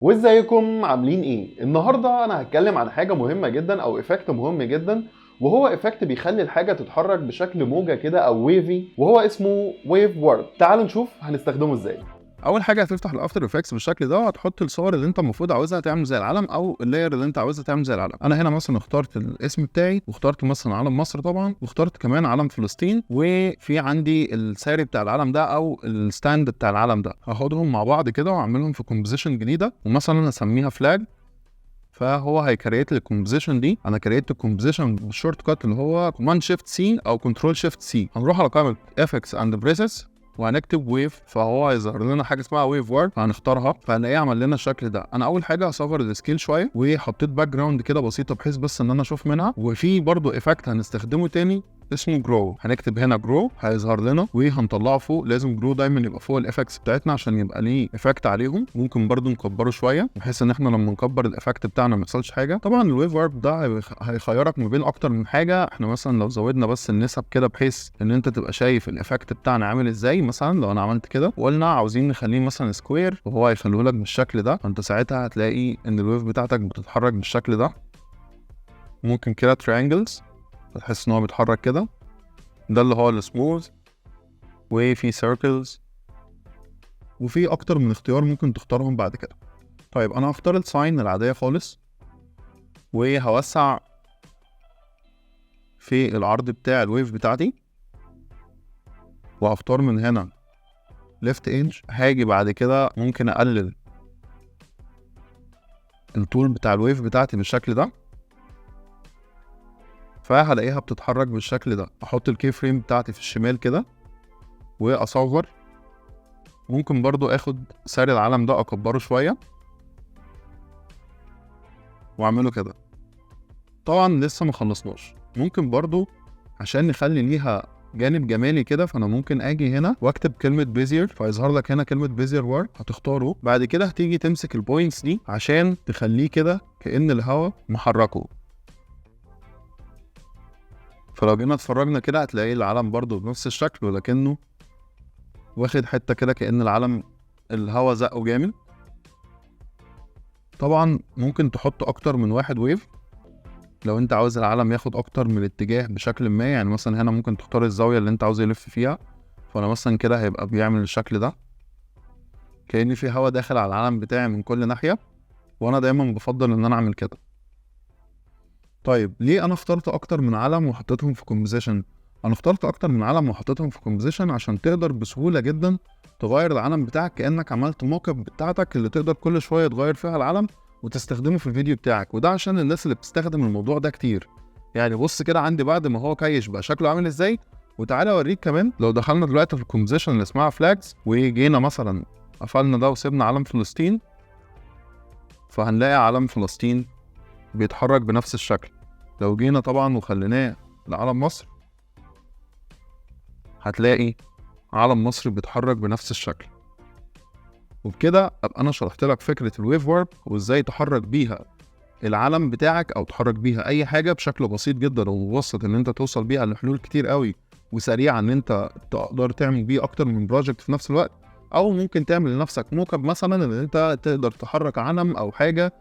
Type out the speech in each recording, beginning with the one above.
وازيكم عاملين ايه؟ النهارده انا هتكلم عن حاجه مهمه جدا او افكت مهم جدا، وهو افكت بيخلي الحاجه تتحرك بشكل موجه كده او ويفي، وهو اسمه ويف وورد. تعالوا نشوف هنستخدمه ازاي. اول حاجه هتفتح الافتر افكتس بالشكل ده، وهتحط الصور اللي انت المفروض عاوزها تعمل زي العلم او اللاير اللي انت عاوزها تعمل زي العلم. انا هنا مثلا اخترت الاسم بتاعي، واخترت مثلا علم مصر طبعا، واخترت كمان علم فلسطين، وفي عندي الساري بتاع العلم ده او الستاند بتاع العلم ده. هاخدهم مع بعض كده واعملهم في كومبوزيشن جديده، ومثلا اسميها فلاج. فهو هيكريت لي الكومبوزيشن دي. انا كريت الكومبوزيشن بالشورت كات اللي هو كوماند شيفت سي او كنترول شيفت سي. هنروح على قائمه افكس اند بريسز وهنكتب ويف، فهو هيظهر لنا حاجه اسمها ويف وورد، فهنختارها. فهنلاقيه عمل لنا الشكل ده. انا اول حاجه هصغر السكيل شويه، وحطيت باك جراوند كده بسيطه بحيث بس ان انا اشوف منها. وفي برضو افكت هنستخدمه تاني اسمه جرو، هنكتب هنا جرو هيظهر لنا وهنطلعه فوق. لازم جرو دايما يبقى فوق الافكتس بتاعتنا عشان يبقى ليه افكت عليهم. ممكن برضو نكبره شويه بحيث ان احنا لما نكبر الافكت بتاعنا ما يحصلش حاجه. طبعا الويف وورد ده هيخيرك ما بين اكتر من حاجه. احنا مثلا لو زودنا بس النسب كده بحيث ان انت تبقى شايف الافكت بتاعنا عامل ازاي. مثلا لو انا عملت كده وقلنا عاوزين نخليه مثلا سكوير، وهو هيخليه لك بالشكل ده، فانت ساعتها هتلاقي ان الويف بتاعتك بتتحرك بالشكل ده. ممكن كده تريانجلز فتحس ان هو بيتحرك كده، ده اللي هو السموث. وفي سيركلز، وفي اكتر من اختيار ممكن تختارهم بعد كده. طيب انا هختار الساين العاديه خالص، وهوسع في العرض بتاع الويف بتاعتي، وهختار من هنا ليفت ايدج. هاجي بعد كده ممكن اقلل الطول بتاع الويف بتاعتي بالشكل ده، فهلاقيها بتتحرك بالشكل ده. احط الكي فريم بتاعتي في الشمال كده واصغر. ممكن برضو اخد سعر العلم ده اكبره شويه واعمله كده. طبعا لسه ما خلصناش. ممكن برضو عشان نخلي ليها جانب جمالي كده، فانا ممكن اجي هنا واكتب كلمه بيزير، فيظهر لك هنا كلمه بيزير وورد، هتختاره. بعد كده هتيجي تمسك البوينتس دي عشان تخليه كده كأن الهواء محركه. فلو جينا اتفرجنا كده هتلاقي العلم برضو بنفس الشكل، ولكنه واخد حته كده كأن العلم الهواء زقه جامد. طبعا ممكن تحط اكتر من واحد ويف لو انت عاوز العلم ياخد اكتر من اتجاه بشكل ما. يعني مثلا هنا ممكن تختار الزاويه اللي انت عاوز يلف فيها، فانا مثلا كده هيبقى بيعمل الشكل ده كأن في هواء داخل على العلم بتاعي من كل ناحيه، وانا دايما بفضل ان انا اعمل كده. طيب ليه انا اخترت اكتر من علم وحطيتهم في كومبوزيشن؟ انا اخترت اكتر من علم وحطيتهم في كومبوزيشن عشان تقدر بسهوله جدا تغير العلم بتاعك، كانك عملت موك اب بتاعتك اللي تقدر كل شويه تغير فيها العلم وتستخدمه في الفيديو بتاعك. وده عشان الناس اللي بتستخدم الموضوع ده كتير. يعني بص كده عندي بعد ما هو كيش بقى شكله عامل ازاي. وتعالى اوريك كمان. لو دخلنا دلوقتي في الكومبوزيشن اللي اسمها فلاجز، وجينا مثلا قفلنا ده وسيبنا علم فلسطين، فهنلاقي علم فلسطين بيتحرك بنفس الشكل. لو جينا طبعا وخليناه لعلم مصر، هتلاقي علم مصر بيتحرك بنفس الشكل. وبكده ابقى انا شرحت لك فكره الويف وورد وازاي تحرك بيها العلم بتاعك او تحرك بيها اي حاجه بشكل بسيط جدا ومبسط، ان انت توصل بيها لحلول كتير قوي وسريعه، ان انت تقدر تعمل بيه اكتر من بروجكت في نفس الوقت. او ممكن تعمل لنفسك موك اب مثلا ان انت تقدر تحرك علم او حاجه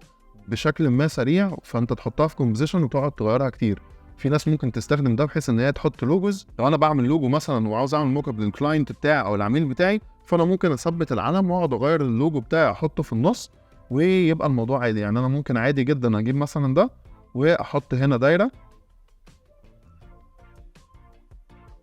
بشكل ما سريع، فانت تحطها في كومبوزيشن وتقعد تغيرها كتير. في ناس ممكن تستخدم ده بحيث ان هي تحط لوجوز. لو انا بعمل لوجو مثلا وعاوز اعمل موك اب للكلاينت بتاعي او العميل بتاعي، فانا ممكن اثبت العلم واقعد اغير اللوجو بتاعي احطه في النص ويبقى الموضوع عادي. يعني انا ممكن عادي جدا اجيب مثلا ده واحط هنا دايره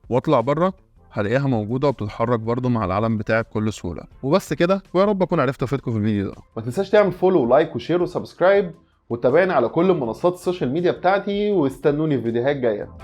واطلع بره، هلاقيها موجوده وبتتحرك برده مع العلم بتاعي بكل سهوله. وبس كده، ويا رب اكون عرفت افيدكم في الفيديو ده. ما تنساش تعمل فولو ولايك وشير وسبسكرايب، وتابعني على كل منصات السوشيال ميديا بتاعتي، واستنوني في فيديوهات جايه.